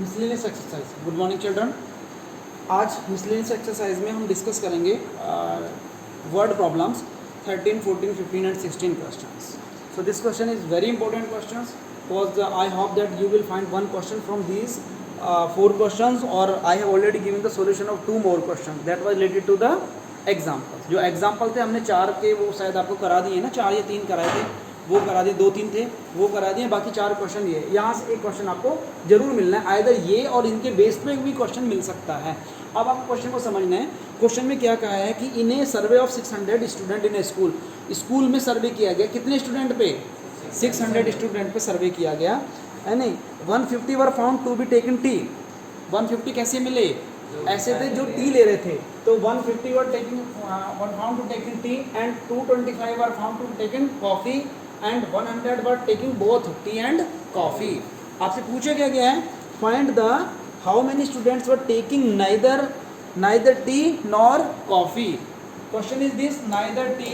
Miscellaneous exercise. Good morning children. आज miscellaneous exercise में हम डिस्कस करेंगे word problems 13, 14, 15 and 16 questions. So this question is very important questions because I hope that you will find one question from these 4 questions, or I have already given the solution of 2 more questions that was related to the examples. जो example थे हमने 4 के वो शायद आपको करा दिए ना, 4 या 3 कराए थे, वो करा दिए, 2-3 थे वो करा दिए, बाकी 4 क्वेश्चन ये। यहाँ से एक क्वेश्चन आपको जरूर मिलना है, आइदर ये और इनके बेस पे भी क्वेश्चन मिल सकता है। अब आप क्वेश्चन को समझना है। क्वेश्चन में क्या कहा है कि in a survey of 600 student in a school, school में सर्वे किया गया कितने स्टूडेंट पे? 600 स्टूडेंट पे सर्वे किया गया है नहीं। 150 were found to be taken tea. 150 कैसे मिले? ऐसे थे जो टी ले रहे थे, तो 150 were found to taken tea and 225 were found to taken coffee and 100 were taking both tea and coffee. आपसे पूछा क्या गया है? Find the how many students were taking neither tea nor coffee. Question is this, neither tea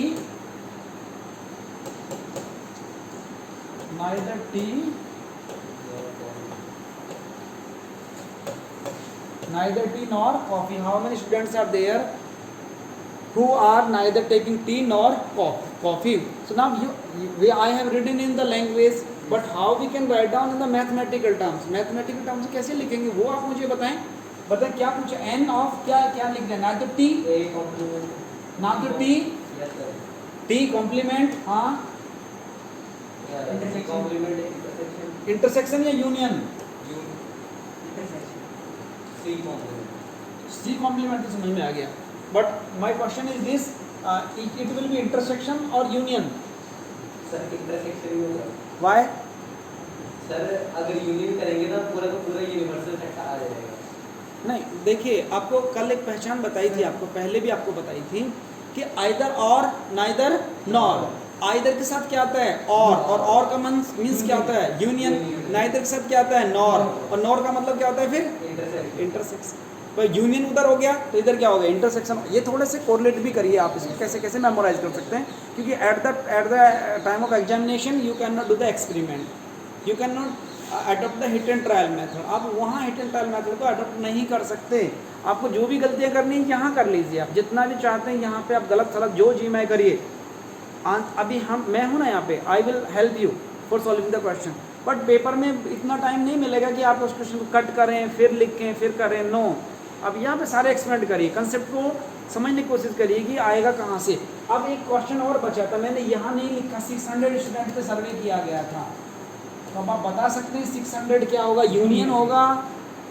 nor coffee. How many students are there who are neither taking tea nor coffee? So now I have written in the language, but how we can write down in the mathematical terms? Mathematical terms कैसे लिखेंगे वो आप मुझे बताएं क्या पूछा? n of क्या लिख दें? neither t complement, हाँ, इंटरसेक्शन या यूनियन? सी कॉम्प्लीमेंट तो समझ में आ गया, but my question is this, it will be intersection और यूनियन? सर इंटरसेक्शन ही होगा। व्हाई? सर अगर यूनियन करेंगे ना पूरा का पूरा यूनिवर्सल सेट आ जाएगा। नहीं, देखिए आपको कल एक पहचान बताई थी, आपको पहले भी आपको बताई थी कि आइदर और नाइदर नॉर। आइदर के साथ क्या आता है? और का मीन्स क्या होता है? यूनियन। नाइदर के साथ क्या आता है? नॉर, और नॉर का मतलब क्या होता है फिर? इंटरसेक्शन। तो यूनियन उधर हो गया तो इधर क्या हो गया? इंटरसेक्शन। ये थोड़े से कोरिलेट भी करिए आप, इसको कैसे कैसे मेमोराइज कर सकते हैं, क्योंकि at the time of examination you can not do the experiment, you can not adopt the hit and trial method. आप वहाँ हिट एंड ट्रायल मेथड को अडोप्ट नहीं कर सकते। आपको जो भी गलतियाँ करनी है यहाँ कर लीजिए, आप जितना भी चाहते हैं यहाँ पे आप गलत सलत जो जी मैं करिए। अभी मैं हूँ ना यहाँ पे, I will help you for solving the question, but paper में इतना टाइम नहीं मिलेगा कि आप उस क्वेश्चन को कट करें फिर लिखें फिर करें। नो, अब यहाँ पे सारे एक्सपेरिमेंट करिए, कंसेप्ट को समझने की कोशिश करिए कि आएगा कहाँ से। अब एक क्वेश्चन और बचा था, मैंने यहाँ नहीं लिखा, 600 स्टूडेंट पे सर्वे किया गया था। तो अब आप बता सकते हैं 600 क्या होगा? यूनियन होगा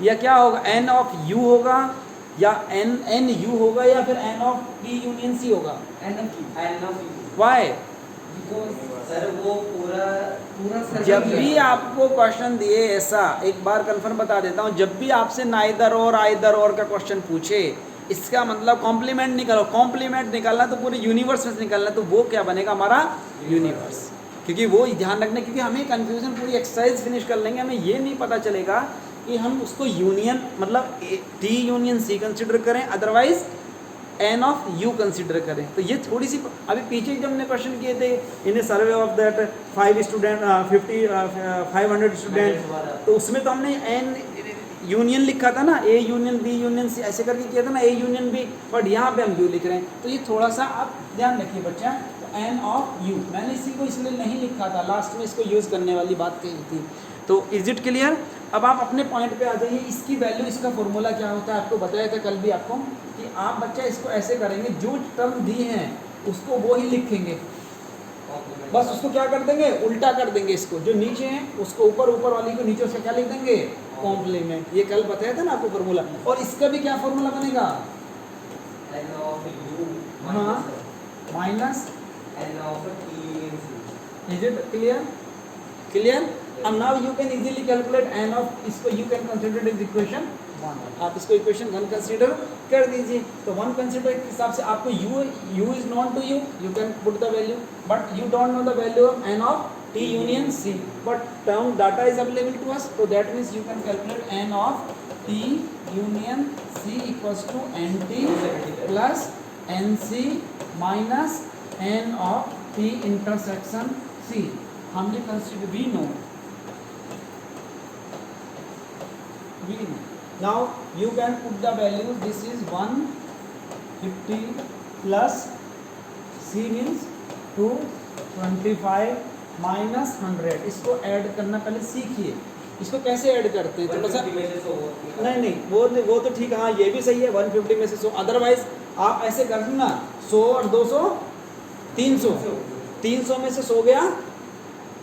या क्या होगा? एन ऑफ यू होगा या एन यू होगा या फिर n of T union C होगा? N of U. Why? Sir वो पूरा जब भी आपको क्वेश्चन दिए, ऐसा एक बार कंफर्म बता देता हूँ, जब भी आपसे नाइदर और आइदर और का क्वेश्चन पूछे, इसका मतलब कॉम्प्लीमेंट निकालो। कॉम्प्लीमेंट निकालना तो पूरे यूनिवर्स में से निकालना, तो वो क्या बनेगा? हमारा यूनिवर्स। क्योंकि वो ध्यान रखना, क्योंकि हमें कन्फ्यूजन, पूरी एक्सरसाइज फिनिश कर लेंगे, हमें ये नहीं पता चलेगा कि हम उसको यूनियन मतलब टी यूनियन सी कंसिडर करें, otherwise N of U consider करें। तो ये थोड़ी सी, अभी पीछे जब हमने क्वेश्चन किए थे in a survey of that 500 student, तो उसमें तो हमने एन यूनियन लिखा था ना, A union B union C ऐसे करके किया था ना, ए यूनियन बी, बट यहाँ पे हम यू लिख रहे हैं। तो ये थोड़ा सा आप ध्यान रखिए बच्चा। तो एन ऑफ यू मैंने इसी को इसलिए नहीं लिखा था, लास्ट में इसको यूज़ करने वाली बात कही थी। तो इज इट क्लियर? अब आप अपने पॉइंट पे आ जाइए। इसकी वैल्यू, इसका फॉर्मूला क्या होता है आपको बताया था कल भी आपको, कि आप बच्चा इसको ऐसे करेंगे, जो टर्म दी हैं उसको वो ही लिखेंगे, बस उसको क्या कर देंगे? उल्टा कर देंगे। इसको जो नीचे है उसको ऊपर, ऊपर वाली को नीचे, उसका क्या लिख देंगे? कॉम्प्लीमेंट। ये कल बताया था ना आपको फॉर्मूला। और इसका भी क्या फॉर्मूला बनेगा? एन ऑफ यू हाँ, minus N of T. Is it clear? अब now you can easily calculate n of, इसको you can consider is equation 1। आप इसको इक्वेशन 1 कंसीडर कर दीजिए। तो 1 कंसीडर के हिसाब से आपको u is known to you can put the value, but you don't know the value of n of T union C, but term data is available to us, तो that means you can calculate n of T union C equals to n T plus n C minus N of T intersection C. हमने consider we know V no. Now you can put the values. This is 150 plus C means 225 minus 100. इसको add करना पहले सीखिए, इसको कैसे add करते हैं थोड़ा सा। 150 में से 100 नहीं वो तो ठीक है, हाँ ये भी सही है, 150 में से 100। अदरवाइज आप ऐसे कर देना 100 और 200 300, 300 में से 100 गया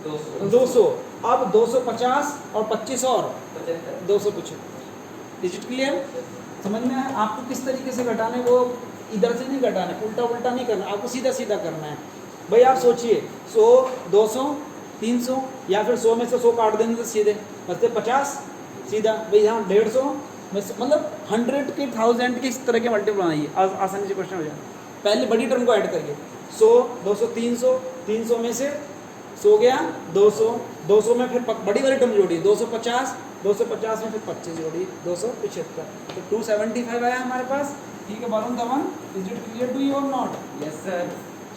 200, अब 250 और 25 और 275। Is it clear? समझ में आया? आपको किस तरीके से घटाना है, वो इधर से नहीं घटाना है, उल्टा उल्टा नहीं करना, आपको सीधा सीधा करना है। भाई आप सोचिए 100 200 300 या फिर 100 में से 100 काट देंगे तो सीधे बचते 50 सीधा। भाई यहाँ 150 में से मतलब 100 के 1000 के इस तरह के मल्टीपल बनाइए, आसानी से क्वेश्चन हो जाए। पहले बड़ी टर्म को ऐड करिए, 100 200 300, 300 में से 100 गया 200, 200 में फिर बड़ी वाली टर्म जोड़िए 250, 250 में फिर 25 जोड़िए 275, तो 275 आया हमारे पास। ठीक है Varun Dhawan, is it clear to you और not? Yes sir.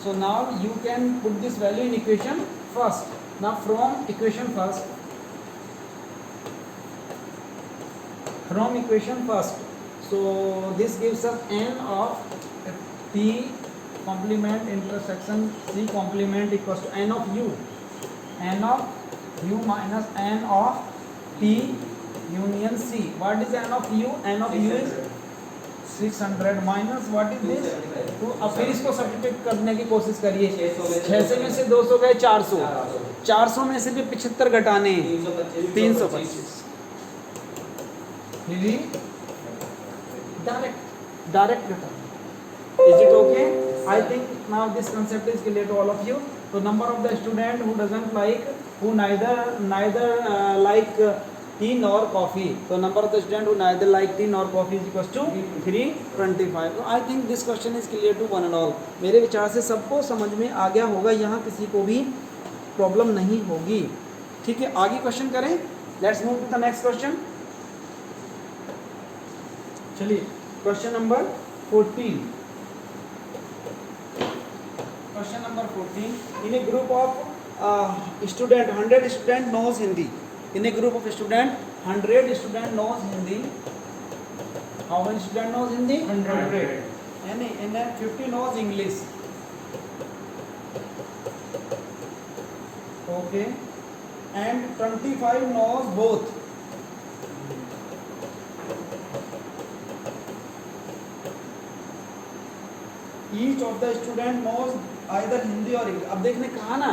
So now you can put this value in equation first. Now from equation first, so this gives us n of t complement intersection c complement equals to n of u minus n of t union c. What is n of u? N of u is 600 minus what is this. तो अब फिर इसको substitute करने की कोशिश करिए। 600 में से 200 गए 400, 400 में से भी 75 घटाने 325। डायरेक्ट घटाने। Is it okay? I think now this concept is clear to all of you. तो number of the student who doesn't like, who neither like tea nor coffee, तो number of the student who neither like tea nor coffee is equals to 325। तो I think this question is clear to one and all. मेरे विचार से सबको समझ में आ गया होगा, यहाँ किसी को भी प्रॉब्लम नहीं होगी। ठीक है, आगे क्वेश्चन करें। Let's move to the next question. चलिए question number 14। Question number 14, in a group of student 100 student knows Hindi. In a group of student 100 student knows Hindi. How many student knows Hindi? 100. And 50 knows English. Okay. And 25 knows both. Each of the student knows either Hindi or English. अब देखने कहा ना,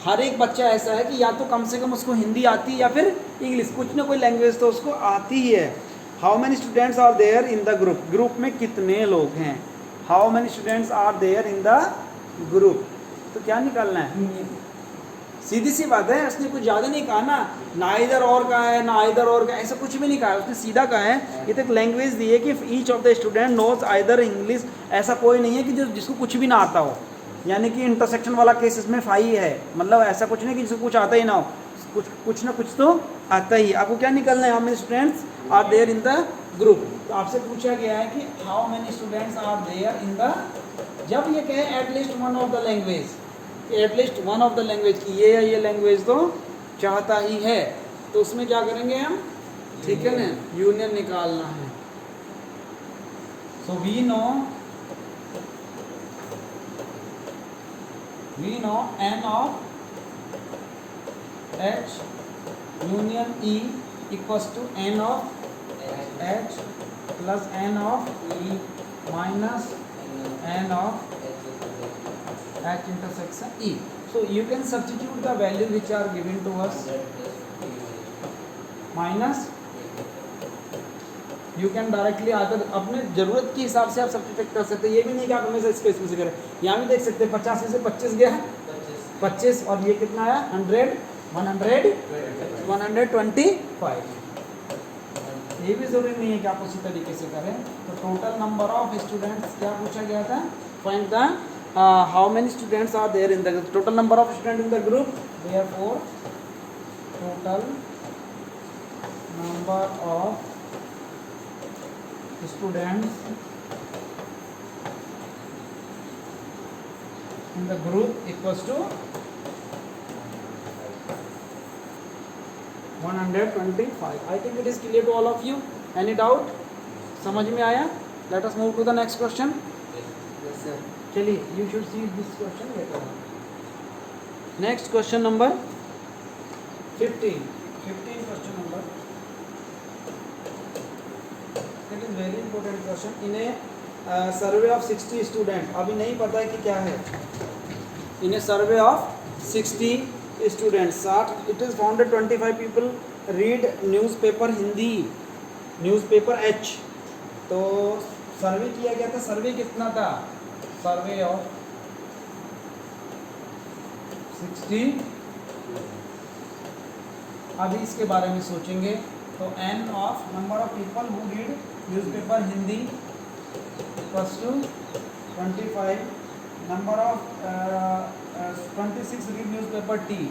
हर एक बच्चा ऐसा है कि या तो कम से कम उसको हिंदी आती है या फिर इंग्लिश, कुछ ना कोई लैंग्वेज तो उसको आती ही है। How many students are there in the group, group में कितने लोग हैं। How many students are there in the group, तो क्या निकालना है? सीधी सी बात है, उसने कुछ ज़्यादा नहीं कहा ना इधर और का है ना इधर और का, ऐसा कुछ भी नहीं कहा, उसने सीधा कहा है। ये तो एक लैंग्वेज दी है कि each of the student knows either English. ऐसा कोई नहीं है कि जिसको कुछ भी ना आता हो, यानी कि इंटरसेक्शन वाला केस इसमें फाई है, मतलब ऐसा कुछ नहीं कि जिसको कुछ आता ही ना हो, कुछ ना कुछ तो आता ही। आपको क्या निकलना है? How many students are there in the group. तो आपसे पूछा गया है कि how many students are there in the, जब ये कहे at least one of the language, at least one of the language की ये लैंग्वेज तो चाहता ही है, तो उसमें क्या करेंगे हम? ठीक है ना, यूनियन निकालना है। So we know n of h union e equals to n of h plus n of e minus n of h intersection e. So you can substitute the value which are given to us. Minus you can directly आकर अपने ज़रूरत के हिसाब से आप substitute कर सकते हैं। ये भी नहीं कि आप हमेशा इसको इसमें से करें। यहाँ भी देख सकते हैं 50 में से 25 गया, 25 और ये कितना आया 100 125। ये भी ज़रूरी नहीं है कि आप उसी तरीके से करें। तो टोटल नंबर ऑफ स्टूडेंट्स क्या पूछा गया था? Find the how many students are there in the group, total number of student in the group. Therefore total number of students in the group equals to 125. I think it is clear to all of you. Any doubt? समझ में आया? Let us move to the next question. Yes sir. चलिए, you should see this question later on. Next question number 15 question number. It is very important question. इन्हें survey of 60 student, अभी नहीं पता है कि क्या है. इन्हें survey of 60 students, 60. It is founded 25 people read newspaper Hindi, newspaper H. तो सर्वे किया गया था. सर्वे कितना था? Survey of 60. अभी इसके बारे में सोचेंगे. तो n of number of people who read newspaper Hindi equals to 25. Number of 26 read newspaper T,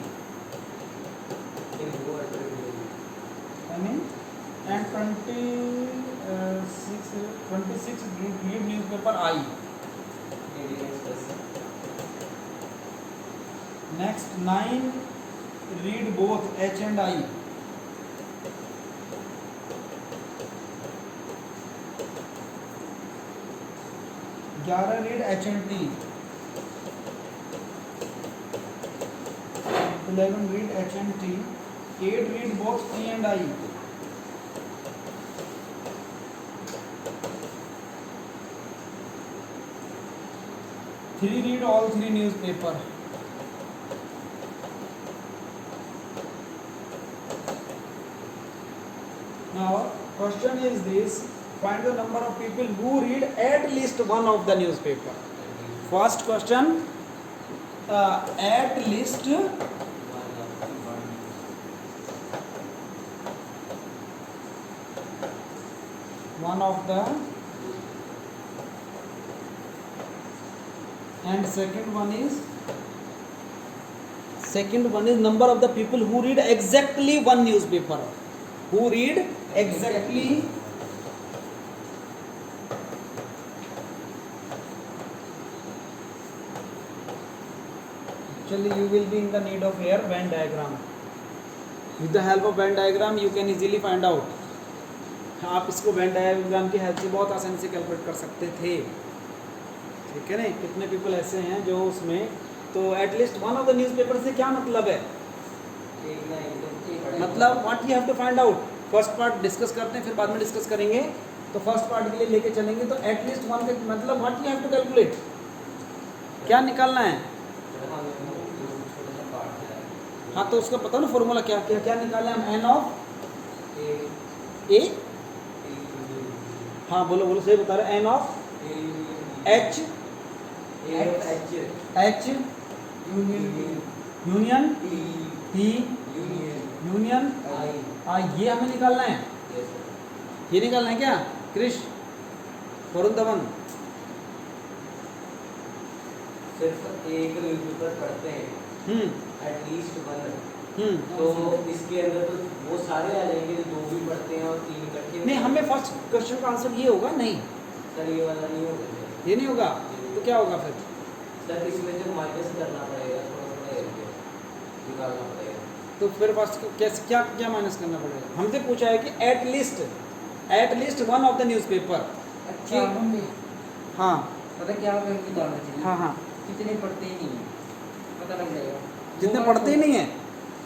I mean, and 26 read newspaper I. Next 9 read both H and I. 11 read H and T. 11 read H and T. 8 read both T and I. 3 read all 3 newspaper. Now question is this: find the number of people who read at least one of the newspaper. First question, at least one of the, and second one is number of the people who read exactly one newspaper. Who read exactly actually you will be in the need of here Venn diagram. With the help of Venn diagram you can easily find out. आप इसको Venn diagram की help से बहुत आसानी से calculate कर सकते थे. ठीक है ना? कितने पीपल ऐसे हैं जो उसमें, तो at least one of the newspaper से क्या मतलब है? मतलब what you have to find out. First part discuss करते हैं, फिर बाद में डिस्कस करेंगे. तो फर्स्ट पार्ट के लिए लेके चलेंगे. तो एटलीस्ट वन का मतलब what you have to calculate, क्या निकालना है? हाँ, तो उसका पता ना फॉर्मूला क्या क्या क्या निकालना है. N of A. हाँ बोलो बोलो, सही बता रहे. N of H union T union I. ये हमें निकालना है. ये निकालना है क्या क्रिश, वरुण धवन? सिर्फ एक न्यूज़पेपर पढ़ते हैं एटलीस्ट वन. तो इसके अंदर तो वो सारे आ जाएंगे जो 2 भी पढ़ते हैं और 3 इकट्ठे. नहीं, हमें फर्स्ट क्वेश्चन का आंसर ये होगा. नहीं सर, ये वाला नहीं होगा. ये नहीं होगा. तो क्या होगा फिर? सर इसमें जो माइनस करना पड़ेगा, थोड़ा थोड़ा निकालना पड़ेगा. तो फिर फर्स्ट कैसे क्या क्या माइनस करना पड़ेगा? हमसे पूछा है कि at least one of the newspaper. अच्छा, हाँ पता क्या वैल्यू डालना चाहिए? हाँ हाँ, कितने पढ़ते ही नहीं है, पता लग जाएगा. जितने पढ़ते ही नहीं है.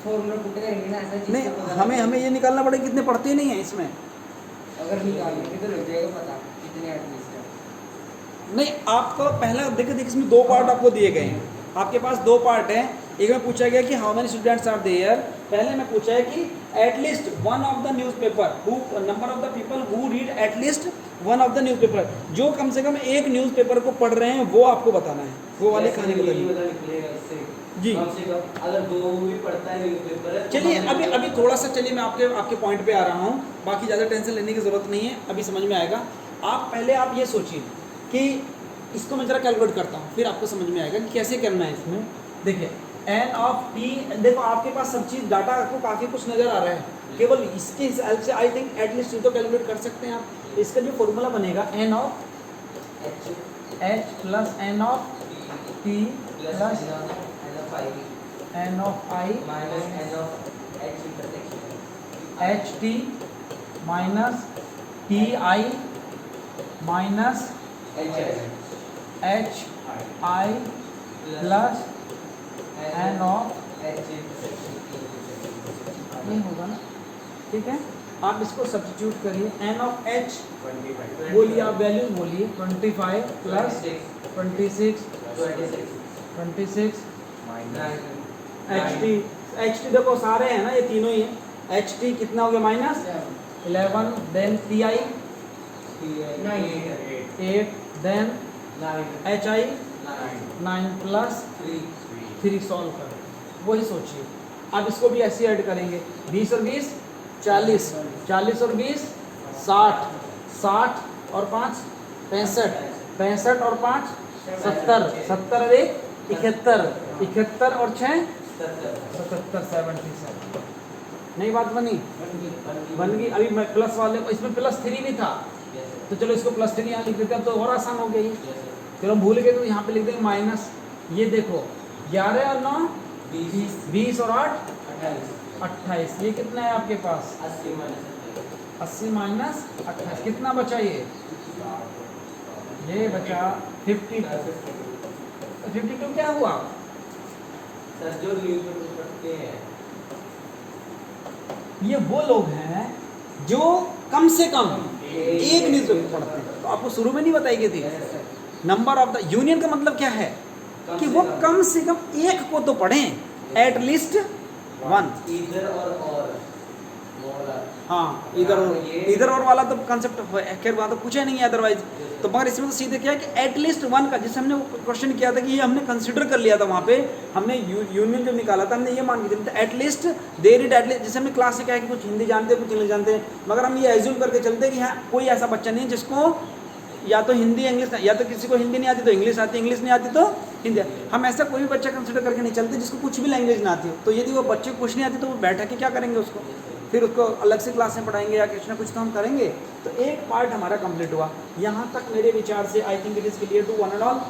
फॉर्मूला पुट करेंगे ना ऐसा. नहीं, हमें ये निकालना पड़ेगा कितने पढ़ते ही नहीं है इसमें. अगर निकालेंगे तो लग जाएगा पता कितने एटलीस्ट है. नहीं, आपको पहला देखिए इसमें 2 पार्ट आपको दिए गए हैं. आपके पास 2 पार्ट हैं. एक में पूछा गया कि how many students are there. पहले में पूछा है कि at least one of the newspaper, who number of the people who read at least one of the newspaper. जो कम से कम एक न्यूज़पेपर को पढ़ रहे हैं वो आपको बताना है. वो वाली कहानी बताइए निकलेगा इससे जी. कम से कम अगर 2 भी पढ़ता है न्यूज़पेपर. चलिए अभी थोड़ा सा चलिए मैं आपके पॉइंट पे आ रहा हूँ. बाकी ज़्यादा टेंशन लेने की ज़रूरत नहीं है, अभी समझ में आएगा. पहले आप ये सोचिए कि इसको मैं ज़रा कैलकुलेट करता हूँ, फिर आपको समझ में आएगा कि कैसे करना है इसमें. देखिए एन ऑफ टी, देखो आपके पास सब चीज़ डाटा आपको काफ़ी कुछ नज़र आ रहा है. केवल इसके हेल्प से आई थिंक एटलीस्ट ये तो कैलकुलेट कर सकते हैं आप. इसका जो फॉर्मूला बनेगा N of H plus N of T plus N of I minus N of H intersection. H T minus T I minus H I plus N of, नहीं होगा ना, ठीक है। आप इसको सब्स्टिट्यूट करिए, एन ऑफ एच बोलिए, आप वैल्यूज बोलिए, 25 प्लस 26 एच टी देखो सारे हैं ना, ये तीनों ही है। एच टी कितना हो गया minus 11, then T I 8, then H I 9 plus 3 solve कर, वही सोचिए। अब इसको भी ऐसे ऐड करेंगे, 20 और 20 40, 40 और 20 60, 60 और 5 65, 65 और 5 70, 70 और 1 71, 71 और 6 77, 77। नई बात बनी, बन गई। अभी मैं प्लस वाले को, इसमें प्लस 3 भी था, तो चलो इसको प्लस 3 यहाँ लिख देते हैं, तो और आसान हो गया ये। चलो हम भूल गए तो यहाँ पे लिख देंगे माइनस, ये देखो 11 और 9 20 और 8 28, ये कितना है आपके पास 80 माइनस 28, कितना बचा ये बचा 52। 52 क्या हुआ सर? जो न्यूज़पेपर पढ़ते हैं, ये वो लोग हैं जो कम से कम एक न्यूज़पेपर पढ़ते हैं। तो आपको शुरू में नहीं बताई गई थी, नंबर ऑफ द यूनियन का मतलब क्या है कि वो कम से कम एक को तो पढ़ें, एट लीस्ट 1। इधर और हाँ, इधर और वाला तो कंसेप्ट खैर वहाँ तो पूछा नहीं है अदरवाइज, तो मगर इसमें तो सीधे क्या है कि एट लीस्ट 1 का, जिससे हमने क्वेश्चन किया था कि ये हमने कंसिडर कर लिया था वहाँ पे, हमने यूनियन जो निकाला था हमने ये मान के चलते at least there it at least, जैसे हमने क्लास से क्या है कि कुछ हिंदी जानते हैं कुछ इंग्लिश जानते हैं, मगर हम ये एज्यूम करके चलते हैं कि हाँ कोई ऐसा बच्चा नहीं है जिसको या तो हिंदी इंग्लिश, या तो किसी को हिंदी नहीं आती तो इंग्लिश आती, इंग्लिश नहीं आती तो हिंदी। हम ऐसा कोई भी बच्चा कंसिडर करके नहीं चलते जिसको कुछ भी लैंग्वेज ना आती हो। तो यदि वो बच्चे को कुछ नहीं आती तो वो बैठा के क्या करेंगे उसको, फिर उसको अलग से क्लास में पढ़ाएंगे या कुछ ना कुछ तो हम करेंगे। तो एक पार्ट हमारा कंप्लीट हुआ, यहाँ तक मेरे विचार से I think it is clear to one and all.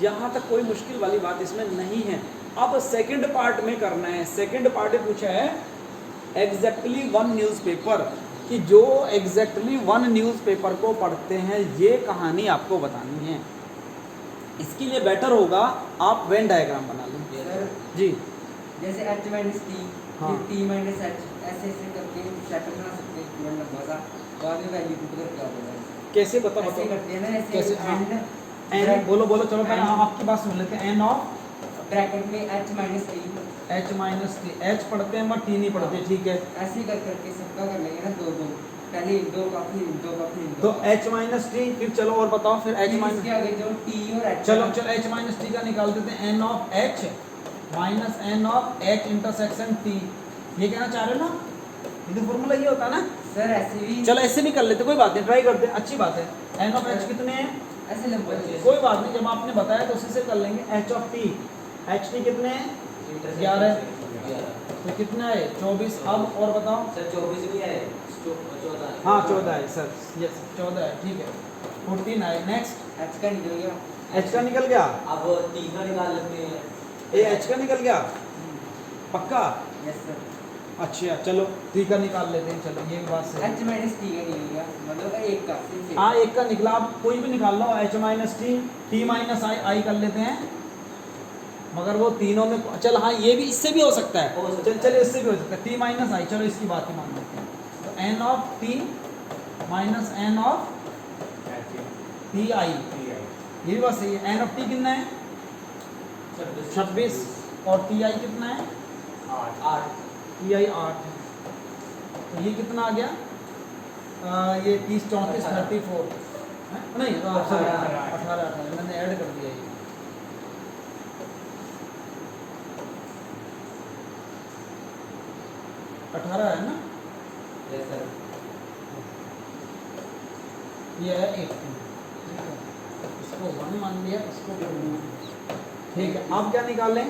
यहाँ तक कोई मुश्किल वाली बात इसमें नहीं है। अब सेकंड पार्ट में करना है। सेकंड पार्ट में पूछा है एग्जैक्टली 1 न्यूज़पेपर, कि जो एग्जैक्टली 1 न्यूज़पेपर को पढ़ते हैं, ये कहानी आपको बतानी है। इसके लिए बेटर होगा आप वेन डायग्राम बना लें। सर जी, जैसे h माइनस टी, हाँ। फिर t माइनस h, ऐसे ऐसे करके सेट बना सकते हैं पूरा नंबर का, बाद में वैल्यू पुट करके आ जाएगा। कैसे बता ऐसे बताओ करते हैं ना, ऐसे कैसे? एंड एन बोलो बोलो, चलो पहले हम आपकी बात सुन लेते हैं। एन ऑफ ब्रैकेट में h minus T, H minus T, H पढ़ते हैं मगर टी नहीं पढ़ते, ठीक है। ऐसे कर करके सबका कर लेंगे ना, दो दो, पहले एक दो का फिर दो का फिर तो एच माइनस टी, फिर चलो और बताओ, फिर एच इसके माइनस, आगे जो t और h, चलो चलो एच माइनस टी का निकाल देते हैं। N of H minus N of H intersection T, ये कहना चाह रहे हो ना, ये तो फॉर्मूला ये होता है ना। सर ऐसे भी, चलो ऐसे भी कर लेते, कोई बात नहीं, ट्राई करते हैं, अच्छी बात है। एन ऑफ एच कितने हैं, ऐसे नंबर कोई बात नहीं, जब आपने बताया तो उसी से कर लेंगे। H of T, H T कितने हैं 11, तो कितना है 24। अब और बताओ सर 24 भी है, 14 हाँ 14 है सर, यस 14 है, ठीक है। 14 है, नेक्स्ट h का निकल गया, एच का निकल गया, अब t का निकाल लेते हैं। ये एच का निकल गया पक्का। यस सर, अच्छा चलो टी का निकाल लेते हैं, चलो ये भी बात सही h माइनस टी का निकल गया, मतलब एक का सिर्फ एक। हाँ एक का निकला, आप कोई भी निकाल लो, H minus T, T minus I, I कर लेते हैं, मगर वो तीनों में चल, हाँ ये भी इससे भी हो सकता है, हो सकता चल है। चलिए इससे भी हो सकता है, टी माइनस आई, चलो इसकी बात ही मान लेते हैं। तो N of T minus N of T I, ये भी बात सही है। एन ऑफ टी कितना है 26 और टी आई कितना है 8। टी आई 8 है, तो ये कितना आ गया ये 30 34 34 नहीं सॉरी 18 मैंने ऐड कर दिया ये। अठारह है ना, यस सर। ये है 18, इसको 1 मान लिया, इसको 2 मान लिया, ठीक है। अब क्या निकालें,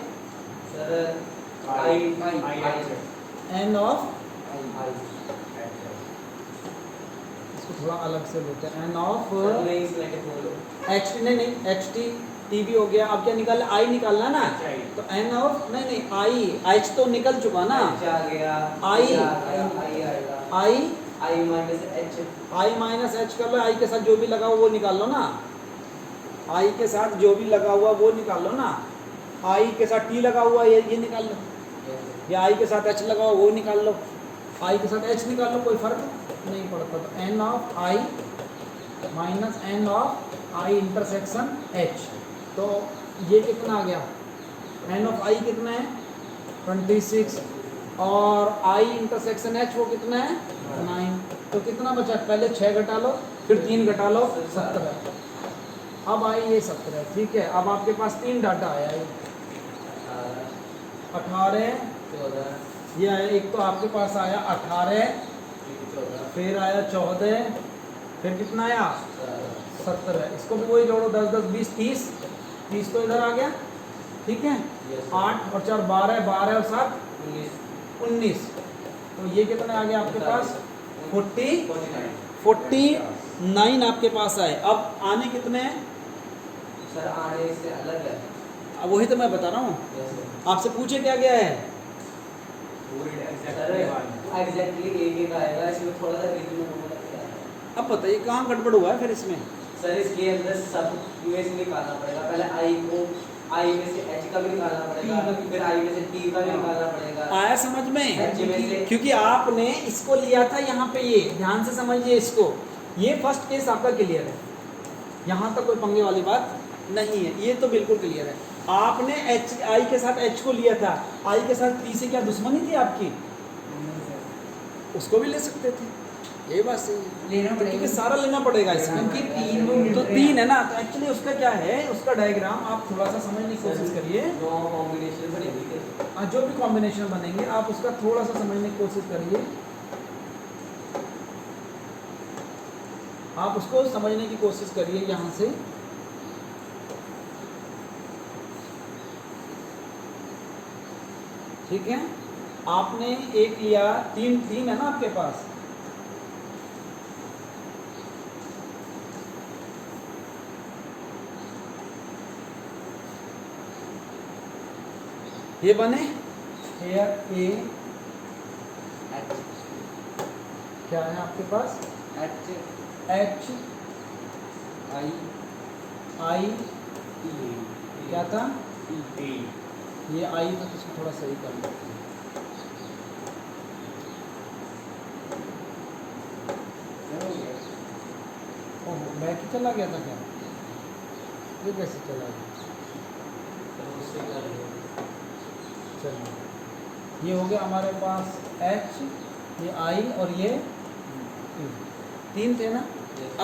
सर आई एन ऑफ, आई इसको थोड़ा अलग से लेते हैं। एन ऑफ नहीं इसमें बोलो एच टी, नहीं एच टी टी भी हो गया, अब क्या निकालना, आई निकालना है ना, तो एन ऑफ नहीं आई, एच तो निकल चुका ना, H आ गया, आई आई आएगा, आई आई माइनस एच, आई माइनस एच कर लो, आई के साथ जो भी लगा हुआ वो निकाल लो ना, आई के साथ जो भी लगा हुआ वो निकाल लो ना, आई के साथ टी लगा हुआ ये निकाल लो, या आई के साथ एच लगा हुआ वो निकाल लो, आई के साथ एच निकाल लो, कोई फर्क नहीं पड़ता। तो N of I minus N of I intersection H, तो ये कितना आ गया, एन ऑफ आई कितना है 26 और आई इंटरसेक्शन एच वो कितना है 9, तो कितना बचा, पहले 6 घटा लो फिर 3 घटा लो 17, अब आई ये 17, ठीक है। अब आपके पास 3 डाटा आया है, 18 14, ये आया, एक तो आपके पास आया 18, 14, फिर आया 14, फिर कितना आया 17, इसको भी वही जोड़ो 10 10 20 30, 30 तो इधर आ गया, ठीक है। 8 और 4 12, 12 और 7 19, तो ये कितना आ गया आपके पास 49 आपके पास आए। अब आने कितने हैं, सर आने से अलग है, अब वही तो मैं बता रहा हूँ, जैसे आपसे पूछे क्या गया है, सर एग्जैक्टली एक आएगा, इसमें थोड़ा सा रीजन होगा क्या है। अब बताइए कहाँ गड़बड़ हुआ है फिर इसमें, सर इसके अंदर सब में से निकालना पड़ेगा, पहले आई को, आई में से एच का भी निकालना पड़ेगा, फिर आई में से टी का भी निकालना पड़ेगा, आया समझ में, एच में से, क्योंकि आपने इसको लिया था यहाँ पे, ये ध्यान से समझिए इसको, ये फर्स्ट केस आपका क्लियर है, यहाँ तक कोई पंगे वाली बात नहीं है, ये तो बिल्कुल क्लियर है। आपने एच आई के साथ एच को लिया था, आई के साथ टी से क्या दुश्मनी थी आपकी, उसको भी ले सकते थे, ये बात सही है, लेना तो क्योंकि पड़ेगा सारा लेना पड़ेगा इसमें, क्योंकि 3 वो तो 3 है ना, तो एक्चुअली उसका क्या है, उसका डायग्राम आप थोड़ा सा समझने की कोशिश करिए, नो कॉम्बिनेशन बनेगी, जो भी कॉम्बिनेशन बनेंगे आप उसका थोड़ा सा समझने की कोशिश करिए, आप उसको समझने की कोशिश करिए यहाँ से। ठीक है, आपने एक लिया, 3 है ना आपके पास, ये बने हेयर ए, क्या है आपके पास एच एच आई आई, क्या था टी, ये आई, तो इसको थोड़ा सही कर लो, ओह बैक ही चला गया था क्या, ये कैसे चला गया, चलो ये हो गया हमारे पास एच, ये आई और ये 3 थे ना।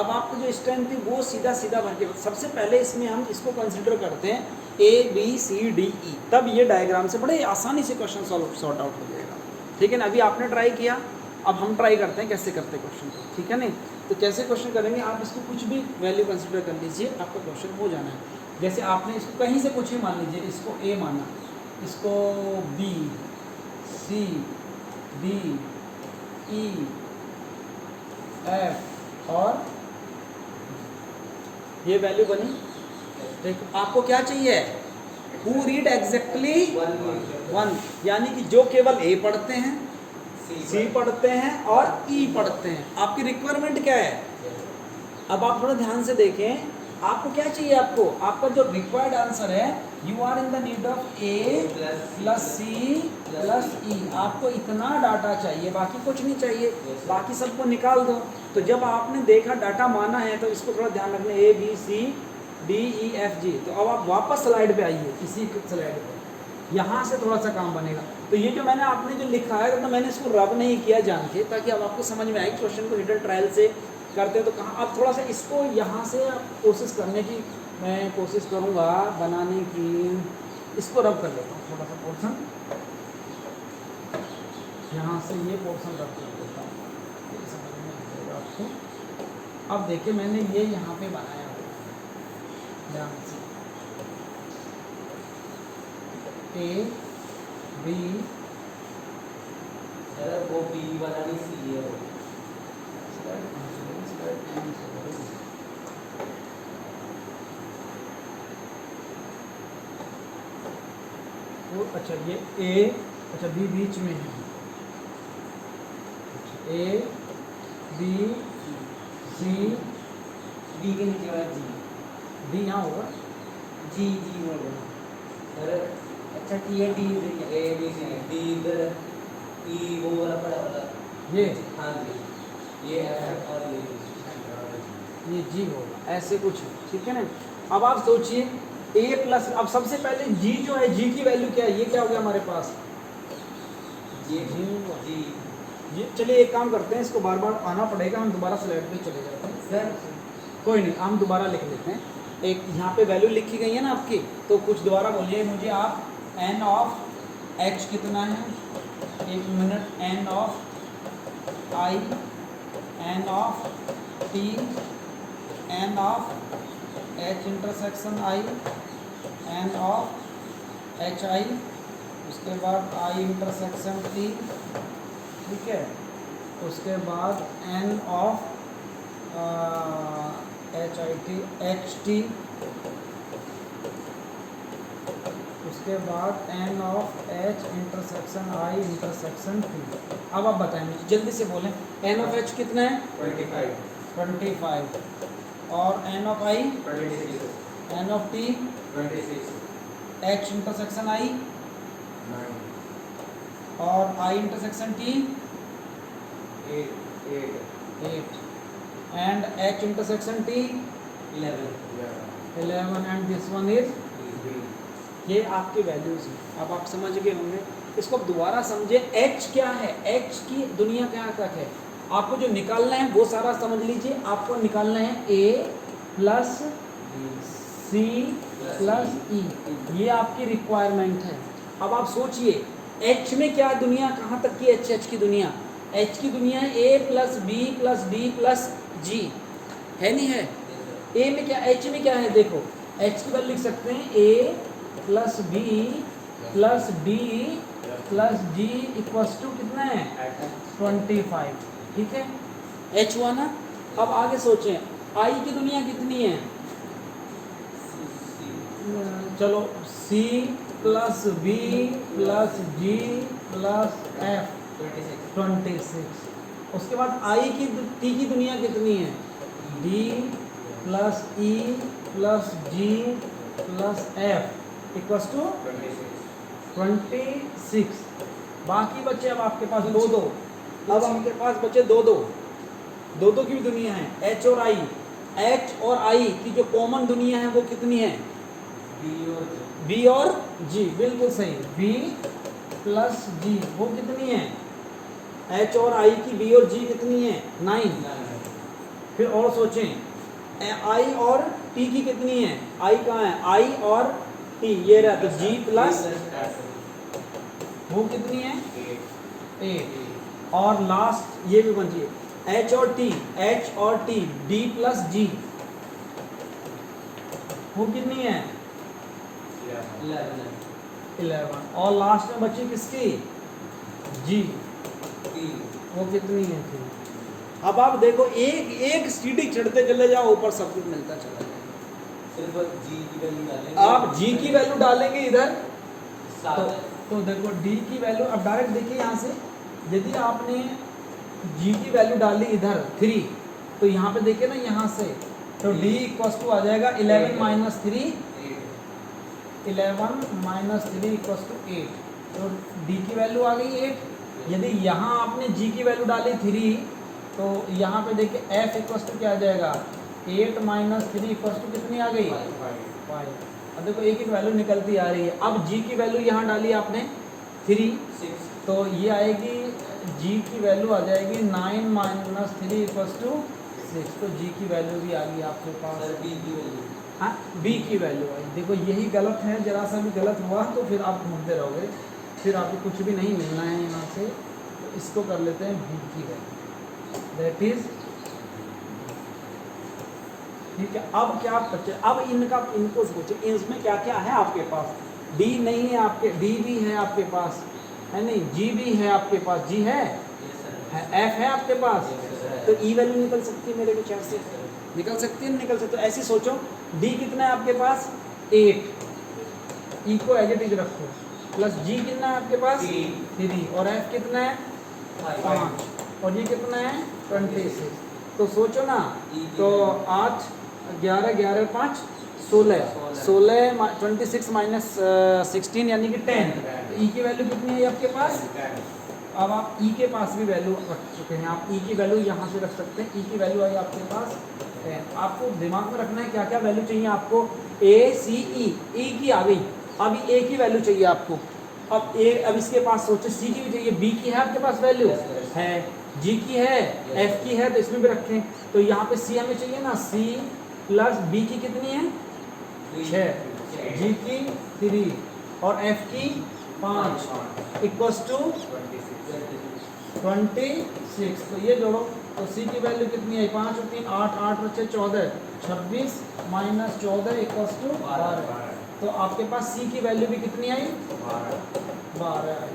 अब आपको जो स्ट्रेंथ थी वो सीधा सीधा भर के, सबसे पहले इसमें हम इसको कंसिडर करते हैं A B C D E, तब ये डायग्राम से बड़े आसानी से क्वेश्चन सॉर्ट आउट हो जाएगा, ठीक है ना। अभी आपने ट्राई किया, अब हम ट्राई करते हैं कैसे करते हैं क्वेश्चन को, ठीक है नहीं। तो कैसे क्वेश्चन करेंगे, आप इसको कुछ भी वैल्यू कंसिडर कर लीजिए, आपका क्वेश्चन हो जाना है। जैसे आपने इसको कहीं से कुछ ही मान लीजिए, इसको A माना, इसको B C D E F और ये वैल्यू बनी। देखो आपको क्या चाहिए, हु रीड एग्जैक्टली 1, यानी कि जो केवल ए पढ़ते हैं, सी पढ़ते हैं और ई पढ़ते हैं, आपकी रिक्वायरमेंट क्या है। अब आप थोड़ा ध्यान से देखें, आपको क्या चाहिए, आपका जो रिक्वायर्ड आंसर है, you are in the need of A plus C plus E, आपको इतना डाटा चाहिए, बाकी कुछ नहीं चाहिए, बाकी सबको निकाल दो। तो जब आपने देखा डाटा माना है, तो इसको थोड़ा ध्यान रखना, A B C D E F G. तो अब आप वापस स्लाइड पे आइए, इसी स्लाइड पे, यहाँ से थोड़ा सा काम बनेगा। तो ये जो मैंने आपने जो लिखा है, तो मैंने इसको रब नहीं किया जान के, ताकि अब आपको समझ में आए क्वेश्चन को हिडन ट्रायल से करते हैं तो कहाँ। अब थोड़ा सा इसको यहाँ से आप कोशिश करने की, मैं कोशिश करूँगा बनाने की, इसको रब कर लेता हूँ थोड़ा सा पोर्शन, यहाँ से ये पोर्शन रब कर देता हूँ, ये समझ में आ जाएगा आपको। अब देखिए मैंने ये यहाँ पे बनाया हुआ है, ध्यान से, ए बी, वो बी वाला नहीं सी है वो। वो अच्छा ये ए, अच्छा बी बीच में है, ए बी सी, बी के नीचे वाला जी, डी यहाँ होगा, जी जी बोल रहा हूँ। अरे अच्छा टी है, डी इधर क्या? ए बी सी डी इधर, ई वो वाला पड़ा वाला, ये हाँ जी, ये एफ और ये जी होगा, ऐसे कुछ है, ठीक है ना। अब आप सोचिए ए प्लस, अब सबसे पहले जी जो है, जी की वैल्यू क्या है, ये क्या हो गया हमारे पास, ये जी जी ये। चलिए एक काम करते हैं, इसको बार बार आना पड़ेगा, हम दोबारा स्लाइड पे चले जाते हैं। सर कोई नहीं, हम दोबारा लिख लेते हैं। एक यहाँ पे वैल्यू लिखी गई है ना आपकी, तो कुछ दोबारा बोलिए मुझे आप, एन ऑफ एच कितना है, एक minute, N of I, N of T, N of H intersection I, N of H I, उसके बाद आई इंटरसेक्शन टी, ठीक है, उसके बाद N of H I T, H T, उसके बाद N of H intersection I intersection T. अब आप बताएं मुझे, जल्दी से बोलें, एन ऑफ एच कितना है, 25, और n of I, 26, n of T, 26, H intersection I, और I intersection T, 8, and H intersection T, 11, and this one is, ये आपकी वैल्यूज हैं। अब आप समझ गए होंगे, इसको अब दोबारा समझे, एच क्या है, एच की दुनिया क्या तक है, आपको जो निकालना है वो सारा समझ लीजिए। आपको निकालना है ए प्लस सी प्लस ई, ये आपकी रिक्वायरमेंट है। अब आप सोचिए एच में क्या दुनिया, कहाँ तक की एच की दुनिया, एच की दुनिया है A plus B plus D plus G, है नहीं है। ए में क्या, एच में क्या है, देखो एच की वैल्यू लिख सकते हैं A plus B plus D plus G equals to कितना है, 25, ठीक है, एच हुआ ना। अब आगे सोचें आई की दुनिया कितनी है, चलो C plus B plus G plus F 26, उसके बाद आई की टी की दुनिया कितनी है, D plus E plus G plus F equals to 26। बाकी बचे अब आपके पास दो, अब आपके पास बचे दो की भी दुनिया है, एच और आई। एच और आई की जो कॉमन दुनिया है वो कितनी है, बी और जी, बिल्कुल सही, बी प्लस जी, वो कितनी है, एच और आई की बी और जी कितनी है, 9। फिर और सोचें आई और टी की कितनी है, आई कहाँ है, आई और टी ये रहा, तो जी प्लस वो कितनी है, 8, और लास्ट ये भी बचिए एच और टी डी प्लस जी, वो कितनी है, 11, और लास्ट में बची किसकी, जी, वो कितनी है, 3। अब आप देखो एक सीढ़ी चढ़ते चले जाओ, ऊपर सब कुछ मिलता चला जाएगा। सिर्फ जी की वैल्यू डालेंगे, आप जी की वैल्यू डालेंगे इधर, सात तो देखो डी की वैल्यू, अब डायरेक्ट देखिए यहाँ से, यदि आपने जी की वैल्यू डाली इधर 3, तो यहाँ पे देखिए ना यहाँ से, तो डी इक्वल्स टू आ जाएगा 11 माइनस 3, 11 माइनस 3 इक्वल्स टू 8, तो डी की वैल्यू आ गई 8। यदि यहाँ आपने जी की वैल्यू डाली 3, तो यहाँ पे देखिए एफ इक्वल्स टू क्या आ जाएगा, 8 माइनस 3 इक्वल्स टू कितनी आ गई, 5। अब देखो एक वैल्यू निकलती आ रही है। अब जी की वैल्यू यहाँ डाली आपने 3, 6 तो ये आएगी, जी की वैल्यू आ जाएगी 9 माइनस 3 इक्वल्स टू 6, तो जी की वैल्यू भी आ गई आपके पास, सर बी की वैल्यू, हाँ बी की वैल्यू आई। देखो यही गलत है, जरा सा भी गलत हुआ तो फिर आप ढूंढते रहोगे, फिर आपको कुछ भी नहीं मिलना है यहाँ से। तो इसको कर लेते हैं बी की वैल्यू, दैट इज, ठीक है। अब क्या बचे, अब इनको सोचे, इसमें क्या क्या है आपके पास, डी नहीं है आपके, डी भी है आपके पास, है नहीं, जी भी है आपके पास, जी है, एफ है आपके पास, तो ई वैल्यू निकल सकती है मेरे विचार से, निकल सकती है, निकल सकती है। ऐसे सोचो डी कितना है आपके पास, 8, ई को एज इट इज रखो, प्लस जी कितना है आपके पास 3 और एफ कितना है 5 और ये कितना है 26। तो सोचो ना, तो 8 11 11 5 16 26 माइनस 16 यानी कि 10। तो ई की वैल्यू कितनी है आपके पास? अब आप ई के पास भी वैल्यू रख चुके हैं, आप ई की वैल्यू यहाँ से रख सकते हैं। ई की वैल्यू आई आपके पास 10। आपको दिमाग में रखना है क्या क्या वैल्यू चाहिए आपको। ए सी ई की आ गई, अभी ए की वैल्यू चाहिए आपको। अब इसके पास सोचो सी की भी चाहिए, बी की है आपके पास वैल्यू है, जी की है, एफ की है, तो इसमें भी रखें। तो यहाँ पे सी हमें चाहिए ना, सी प्लस बी की कितनी है 6, जी की 3 और एफ की 5 इक्वल्स टू 26। तो ये जोड़ो, तो सी की वैल्यू कितनी है 5 और 3 8 8 और 6 14 26 माइनस 14 इक्वल्स टू 12। तो आपके पास सी की वैल्यू भी कितनी आई 12 आई।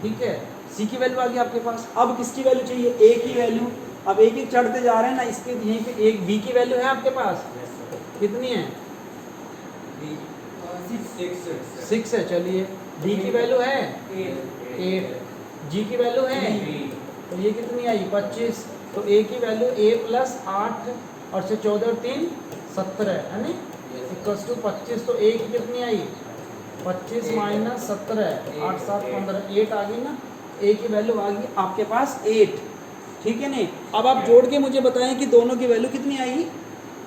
ठीक है, सी की वैल्यू आ गई आपके पास। अब किसकी वैल्यू चाहिए? ए की वैल्यू। अब एक एक चढ़ते जा रहे हैं ना, इसके यहीं पे एक बी की वैल्यू है आपके पास कितनी है 6 है। चलिए डी की वैल्यू है 8, जी की वैल्यू है, तो ये कितनी आई 25। तो ए की वैल्यू ए प्लस 8 और 6 14 और 3 17 है ना, इक्वल्स टू 25। तो ए की कितनी आई 25 माइनस 17 8 7 15 8 आ गई ना। ए की वैल्यू आ गई आपके पास 8। ठीक है नहीं। अब आप जोड़ के मुझे बताएं कि दोनों की वैल्यू कितनी आई,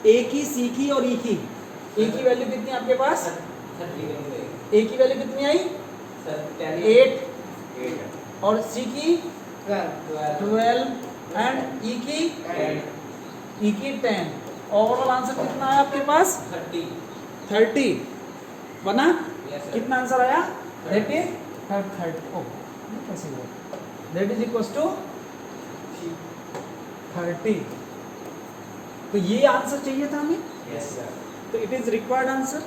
ए की, सी की और ई की। ए की वैल्यू कितनी आपके पास? ए की वैल्यू कितनी आई 8 और सी की 12 एंड ई की 10। ओवरऑल आंसर कितना आया आपके पास 30 बना। कितना आंसर आया 30 कैसे हुआ, दैट इज इक्वल्स टू 30। तो ये आंसर चाहिए था हमें। तो इट इज रिक्वायर्ड आंसर।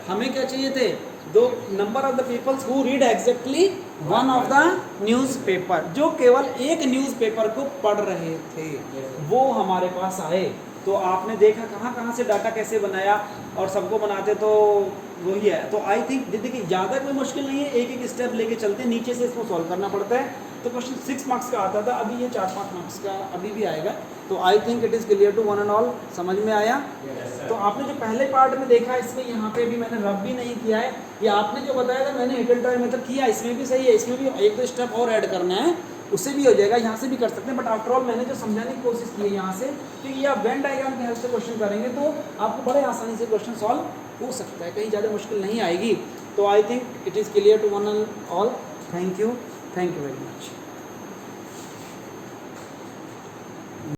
हमें क्या चाहिए थे? दो number of the peoples who read exactly one of the newspaper, जो केवल एक न्यूज़पेपर को पढ़ रहे थे, वो हमारे पास आए। तो आपने देखा कहाँ से डाटा कैसे बनाया, और सबको बनाते तो वही है। तो आई थिंक देखिए ज़्यादा कोई मुश्किल नहीं है, एक एक स्टेप लेके चलते हैं, नीचे से इसको सॉल्व करना पड़ता है। तो क्वेश्चन 6 मार्क्स का आता था, अभी ये 4-5 मार्क्स का अभी भी आएगा। तो I think it is clear to one and all. समझ में आया? तो आपने जो पहले पार्ट में देखा, इसमें यहाँ पे भी मैंने रब भी नहीं किया है, ये आपने जो बताया था मैंने हिट एंड ट्राई मेथड किया, इसमें भी सही है। इसमें भी एक दो स्टेप और ऐड करना है, उससे भी हो जाएगा, यहाँ से भी कर सकते हैं। बट आफ्टर ऑल मैंने जो समझाने की कोशिश की है यहाँ से, क्योंकि ये आप वेन डायग्राम की हेल्प से क्वेश्चन करेंगे तो आपको बड़े आसानी से क्वेश्चन सॉल्व हो सकता है, कहीं ज़्यादा मुश्किल नहीं आएगी। तो I think it is clear to one and all. Thank you very much.